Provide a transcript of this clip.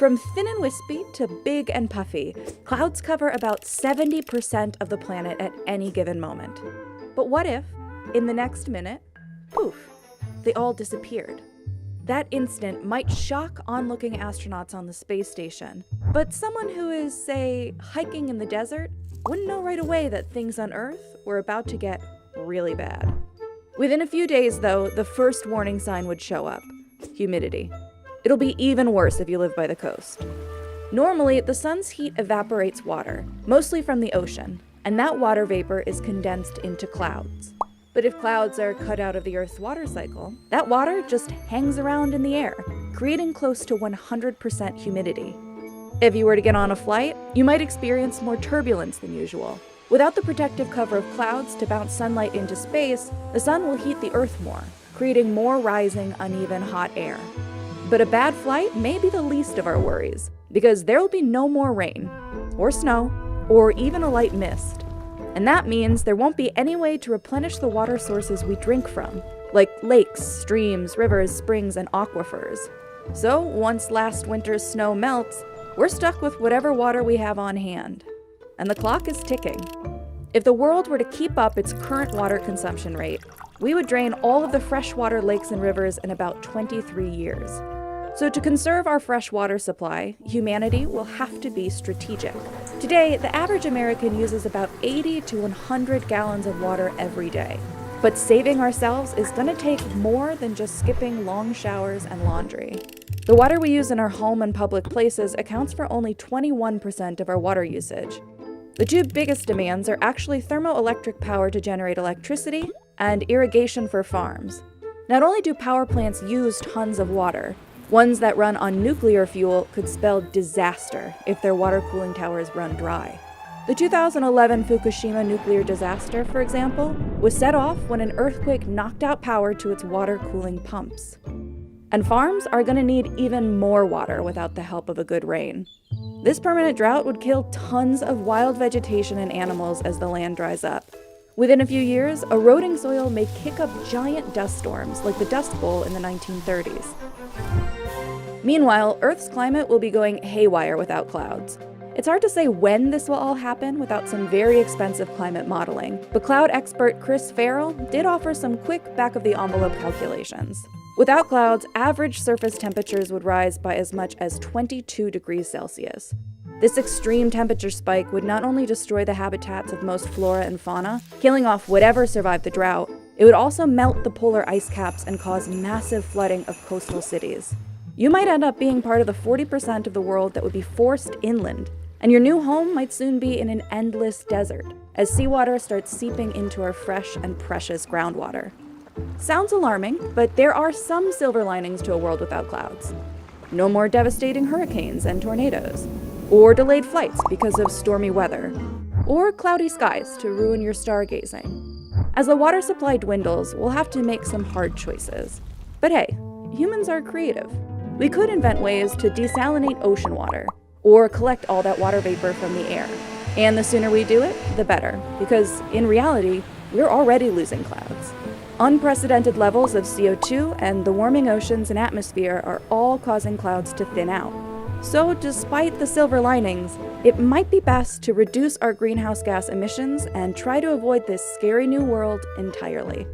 From thin and wispy to big and puffy, clouds cover about 70% of the planet at any given moment. But what if, in the next minute, poof, they all disappeared? That instant might shock onlooking astronauts on the space station, but someone who is, say, hiking in the desert wouldn't know right away that things on Earth were about to get really bad. Within a few days, though, the first warning sign would show up: humidity. It'll be even worse if you live by the coast. Normally, the sun's heat evaporates water, mostly from the ocean, and that water vapor is condensed into clouds. But if clouds are cut out of the Earth's water cycle, that water just hangs around in the air, creating close to 100% humidity. If you were to get on a flight, you might experience more turbulence than usual. Without the protective cover of clouds to bounce sunlight into space, the sun will heat the Earth more, creating more rising, uneven, hot air. But a bad flight may be the least of our worries, because there will be no more rain, or snow, or even a light mist. And that means there won't be any way to replenish the water sources we drink from, like lakes, streams, rivers, springs, and aquifers. So once last winter's snow melts, we're stuck with whatever water we have on hand. And the clock is ticking. If the world were to keep up its current water consumption rate, we would drain all of the freshwater lakes and rivers in about 23 years. So to conserve our fresh water supply, humanity will have to be strategic. Today, the average American uses about 80 to 100 gallons of water every day. But saving ourselves is going to take more than just skipping long showers and laundry. The water we use in our home and public places accounts for only 21% of our water usage. The two biggest demands are actually thermoelectric power to generate electricity and irrigation for farms. Not only do power plants use tons of water, ones that run on nuclear fuel could spell disaster if their water cooling towers run dry. The 2011 Fukushima nuclear disaster, for example, was set off when an earthquake knocked out power to its water cooling pumps. And farms are going to need even more water without the help of a good rain. This permanent drought would kill tons of wild vegetation and animals as the land dries up. Within a few years, eroding soil may kick up giant dust storms like the Dust Bowl in the 1930s. Meanwhile, Earth's climate will be going haywire without clouds. It's hard to say when this will all happen without some very expensive climate modeling, but cloud expert Chris Farrell did offer some quick back-of-the-envelope calculations. Without clouds, average surface temperatures would rise by as much as 22 degrees Celsius. This extreme temperature spike would not only destroy the habitats of most flora and fauna, killing off whatever survived the drought, it would also melt the polar ice caps and cause massive flooding of coastal cities. You might end up being part of the 40% of the world that would be forced inland, and your new home might soon be in an endless desert, as seawater starts seeping into our fresh and precious groundwater. Sounds alarming, but there are some silver linings to a world without clouds. No more devastating hurricanes and tornadoes, or delayed flights because of stormy weather, or cloudy skies to ruin your stargazing. As the water supply dwindles, we'll have to make some hard choices. But hey, humans are creative. We could invent ways to desalinate ocean water, or collect all that water vapor from the air. And the sooner we do it, the better, because in reality, we're already losing clouds. Unprecedented levels of CO2 and the warming oceans and atmosphere are all causing clouds to thin out. So despite the silver linings, it might be best to reduce our greenhouse gas emissions and try to avoid this scary new world entirely.